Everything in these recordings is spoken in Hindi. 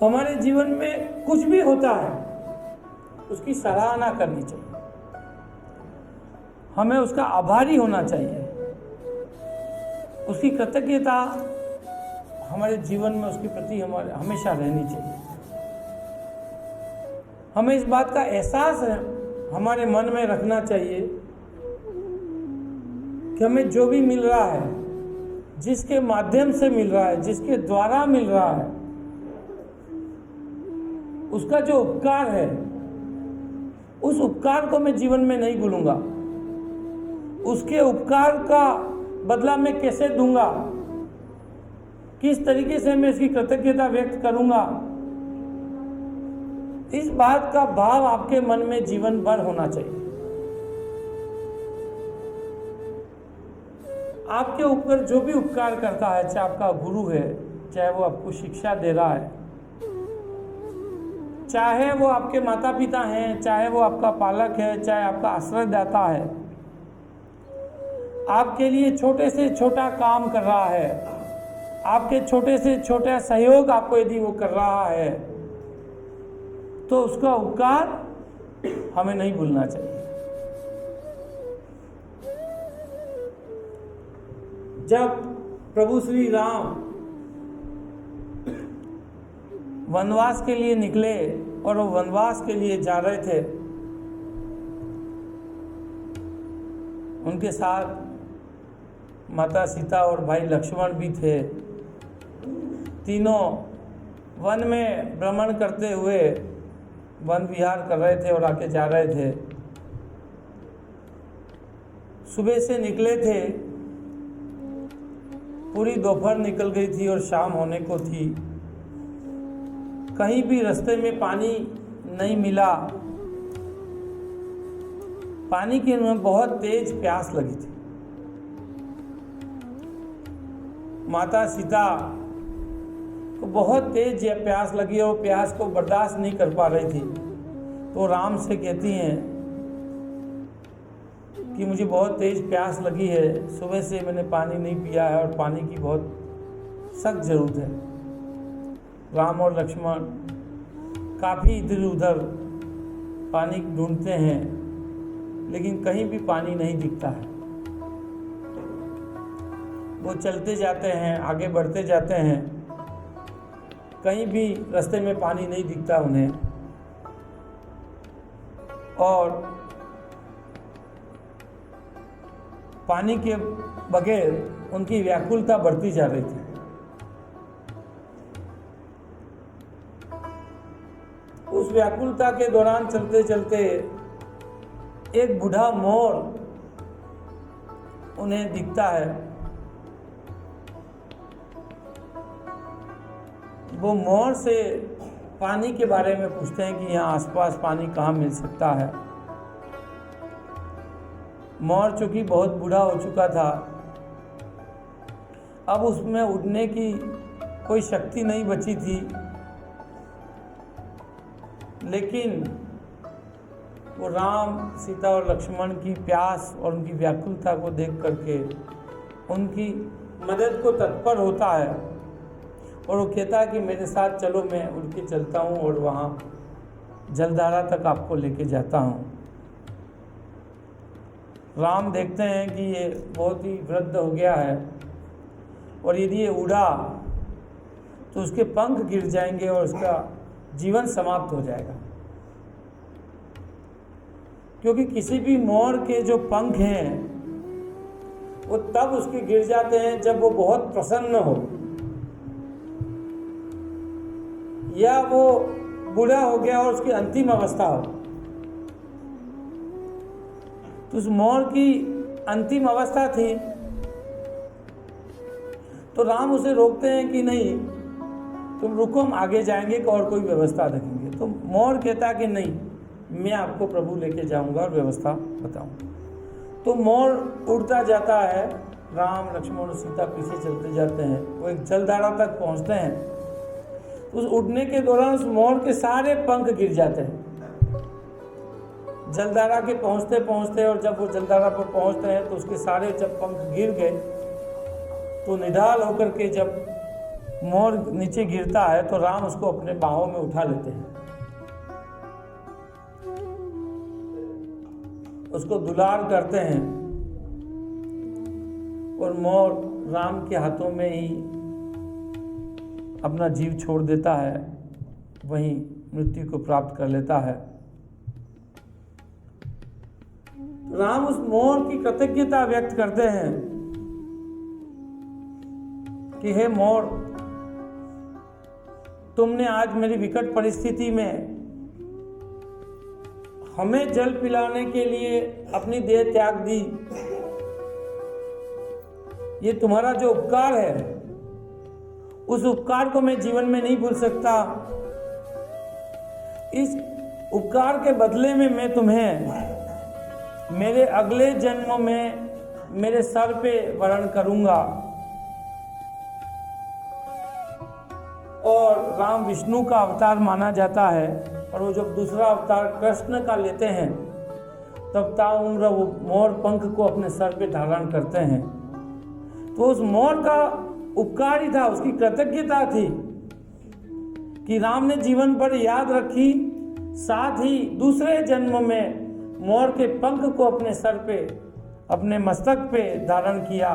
हमारे जीवन में कुछ भी होता है उसकी सराहना करनी चाहिए, हमें उसका आभारी होना चाहिए, उसकी कृतज्ञता हमारे जीवन में उसके प्रति हमारे हमेशा रहनी चाहिए। हमें इस बात का एहसास हमारे मन में रखना चाहिए कि हमें जो भी मिल रहा है, जिसके माध्यम से मिल रहा है, जिसके द्वारा मिल रहा है, उसका जो उपकार है, उस उपकार को मैं जीवन में नहीं भूलूंगा। उसके उपकार का बदला मैं कैसे दूंगा, किस तरीके से मैं इसकी कृतज्ञता व्यक्त करूंगा, इस बात का भाव आपके मन में जीवन भर होना चाहिए। आपके ऊपर जो भी उपकार करता है, चाहे आपका गुरु है, चाहे वो आपको शिक्षा दे रहा है, चाहे वो आपके माता पिता हैं, चाहे वो आपका पालक है, चाहे आपका आश्रयदाता है, आपके लिए छोटे से छोटा काम कर रहा है, आपके छोटे से छोटा सहयोग आपको यदि वो कर रहा है, तो उसका उपकार हमें नहीं भूलना चाहिए। जब प्रभु श्री राम वनवास के लिए निकले और वो वनवास के लिए जा रहे थे, उनके साथ माता सीता और भाई लक्ष्मण भी थे। तीनों वन में भ्रमण करते हुए वन विहार कर रहे थे और आके जा रहे थे। सुबह से निकले थे, पूरी दोपहर निकल गई थी और शाम होने को थी। कहीं भी रास्ते में पानी नहीं मिला। पानी की उन्हें बहुत तेज प्यास लगी थी। माता सीता को बहुत तेज यह प्यास लगी और प्यास को बर्दाश्त नहीं कर पा रही थी, तो राम से कहती हैं कि मुझे बहुत तेज प्यास लगी है, सुबह से मैंने पानी नहीं पिया है और पानी की बहुत सख्त जरूरत है। राम और लक्ष्मण काफ़ी इधर उधर पानी ढूंढते हैं, लेकिन कहीं भी पानी नहीं दिखता है। वो चलते जाते हैं, आगे बढ़ते जाते हैं, कहीं भी रास्ते में पानी नहीं दिखता उन्हें, और पानी के बगैर उनकी व्याकुलता बढ़ती जा रही थी। उस व्याकुलता के दौरान चलते चलते एक बूढ़ा मोर उन्हें दिखता है। वो मोर से पानी के बारे में पूछते हैं कि यहाँ आसपास पानी कहाँ मिल सकता है। मोर चूंकि बहुत बूढ़ा हो चुका था, अब उसमें उड़ने की कोई शक्ति नहीं बची थी, लेकिन वो राम, सीता और लक्ष्मण की प्यास और उनकी व्याकुलता को देख करके उनकी मदद को तत्पर होता है और वो कहता है कि मेरे साथ चलो, मैं उड़ के चलता हूँ और वहाँ जलधारा तक आपको लेके जाता हूँ। राम देखते हैं कि ये बहुत ही वृद्ध हो गया है और यदि ये उड़ा तो उसके पंख गिर जाएंगे और उसका जीवन समाप्त हो जाएगा, क्योंकि किसी भी मोर के जो पंख हैं वो तब उसके गिर जाते हैं जब वो बहुत प्रसन्न हो या वो बूढ़ा हो गया और उसकी अंतिम अवस्था हो। तो उस मोर की अंतिम अवस्था थी, तो राम उसे रोकते हैं कि नहीं, तुम रुको, हम आगे जाएंगे और कोई व्यवस्था देखेंगे। तो मोर कहता है कि नहीं, मैं आपको प्रभु लेके जाऊंगा और व्यवस्था बताऊंगा। तो मोर उड़ता जाता है, राम, लक्ष्मण और सीता पीछे चलते जाते हैं। वो एक जलधारा तक पहुंचते हैं। उस उड़ने के दौरान उस मोर के सारे पंख गिर जाते हैं जलधारा के पहुंचते पहुंचते, और जब वो जलधारा पर पहुंचते हैं तो उसके सारे जब पंख गिर गए तो निढाल होकर के जब मोर नीचे गिरता है तो राम उसको अपने बाहों में उठा लेते हैं, उसको दुलार करते हैं और मोर राम के हाथों में ही अपना जीव छोड़ देता है, वहीं मृत्यु को प्राप्त कर लेता है। राम उस मोर की कृतज्ञता व्यक्त करते हैं कि हे मोर, तुमने आज मेरी विकट परिस्थिति में हमें जल पिलाने के लिए अपनी देह त्याग दी। ये तुम्हारा जो उपकार है, उस उपकार को मैं जीवन में नहीं भूल सकता। इस उपकार के बदले में मैं तुम्हें मेरे अगले जन्म में मेरे सर पे वरण करूंगा। और राम विष्णु का अवतार माना जाता है, और वो जब दूसरा अवतार कृष्ण का लेते हैं तब ताउम्र वो मोर पंख को अपने सर पे धारण करते हैं। तो उस मोर का उपकार ही था, उसकी कृतज्ञता थी कि राम ने जीवन भर याद रखी, साथ ही दूसरे जन्म में मोर के पंख को अपने सर पे, अपने मस्तक पे धारण किया,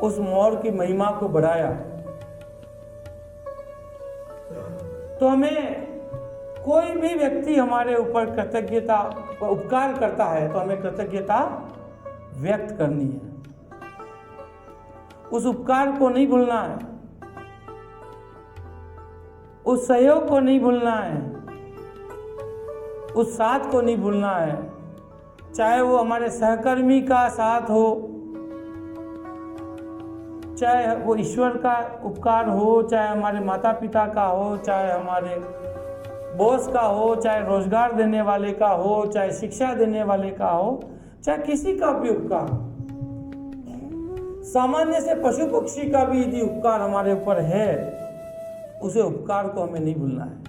उस मोर की महिमा को बढ़ाया। तो हमें कोई भी व्यक्ति हमारे ऊपर कृतज्ञता उपकार करता है तो हमें कृतज्ञता व्यक्त करनी है, उस उपकार को नहीं भूलना है, उस सहयोग को नहीं भूलना है, उस साथ को नहीं भूलना है। चाहे वो हमारे सहकर्मी का साथ हो, चाहे वो ईश्वर का उपकार हो, चाहे हमारे माता पिता का हो, चाहे हमारे बॉस का हो, चाहे रोजगार देने वाले का हो, चाहे शिक्षा देने वाले का हो, चाहे किसी का भी उपकार, सामान्य से पशु पक्षी का भी यदि उपकार हमारे ऊपर है, उसे उपकार को हमें नहीं भूलना है।